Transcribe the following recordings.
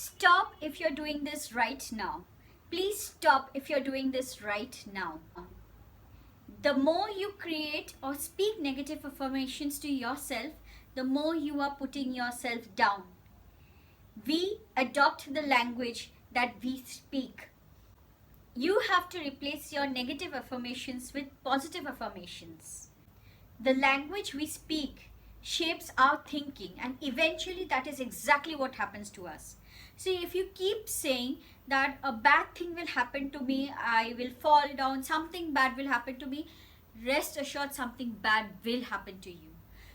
Stop if you're doing this right now. Please stop if you're doing this right now. The more you create or speak negative affirmations to yourself, the more you are putting yourself down. We adopt the language that we speak. You have to replace your negative affirmations with positive affirmations. The language we speak shapes our thinking, and eventually that is exactly what happens to us. See, if you keep saying that a bad thing will happen to me, I will fall down, something bad will happen to me, rest assured something bad will happen to you.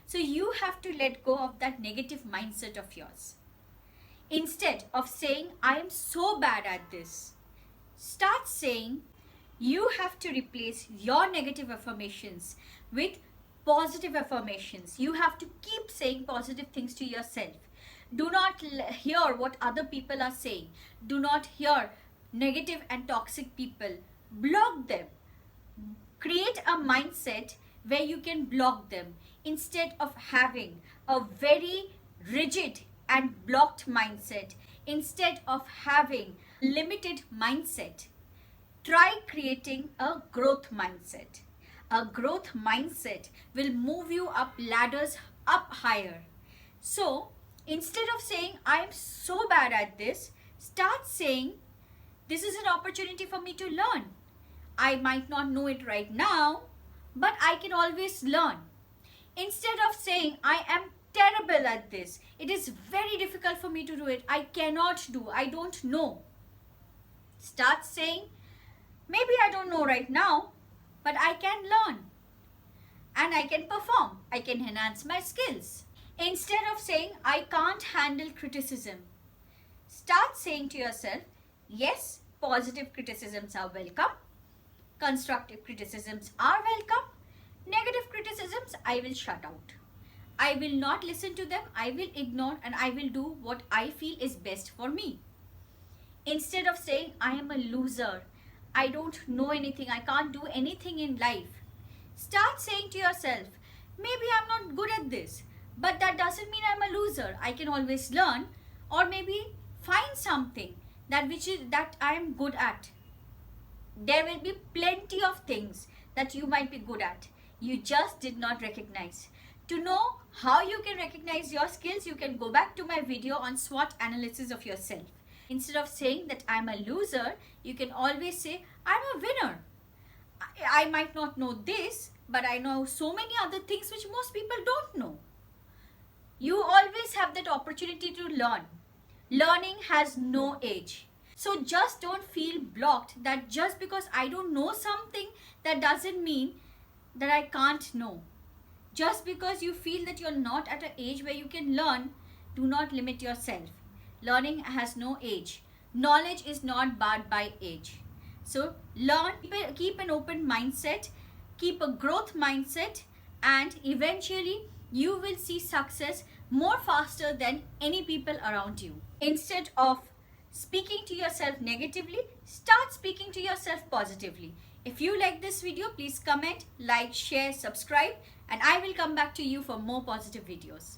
So you have to let go of that negative mindset of yours. Instead of saying, I am so bad at this, start saying, you have to replace your negative affirmations with positive affirmations. You have to keep saying positive things to yourself. Do not hear what other people are saying. Do not hear negative and toxic people. Block them. Create a mindset where you can block them instead of having a very rigid and blocked mindset. Instead of having limited mindset, try creating a growth mindset. A growth mindset will move you up ladders, up higher. So instead of saying, I am so bad at this, start saying, this is an opportunity for me to learn. I might not know it right now, but I can always learn. Instead of saying, I am terrible at this, it is very difficult for me to do it, I cannot do, I don't know. Start saying, maybe I don't know right now, but I can learn and I can perform. I can enhance my skills. Instead of saying, I can't handle criticism, start saying to yourself, yes, positive criticisms are welcome. Constructive criticisms are welcome. Negative criticisms, I will shut out. I will not listen to them. I will ignore and I will do what I feel is best for me. Instead of saying, I am a loser, I don't know anything, I can't do anything in life, start saying to yourself, maybe I'm not good at this, but that doesn't mean I'm a loser. I can always learn, or maybe find something that I am good at. There will be plenty of things that you might be good at. You just did not recognize. To know how you can recognize your skills, you can go back to my video on SWOT analysis of yourself. Instead of saying that I'm a loser, you can always say, I'm a winner. I might not know this, but I know so many other things which most people don't know. You always have that opportunity to learn. Learning has no age. So just don't feel blocked that just because I don't know something, that doesn't mean that I can't know. Just because you feel that you're not at an age where you can learn, do not limit yourself. Learning has no age. Knowledge is not barred by age. So learn, keep an open mindset, keep a growth mindset, and eventually you will see success more faster than any people around you. Instead of speaking to yourself negatively, start speaking to yourself positively. If you like this video, please comment, like, share, subscribe, and I will come back to you for more positive videos.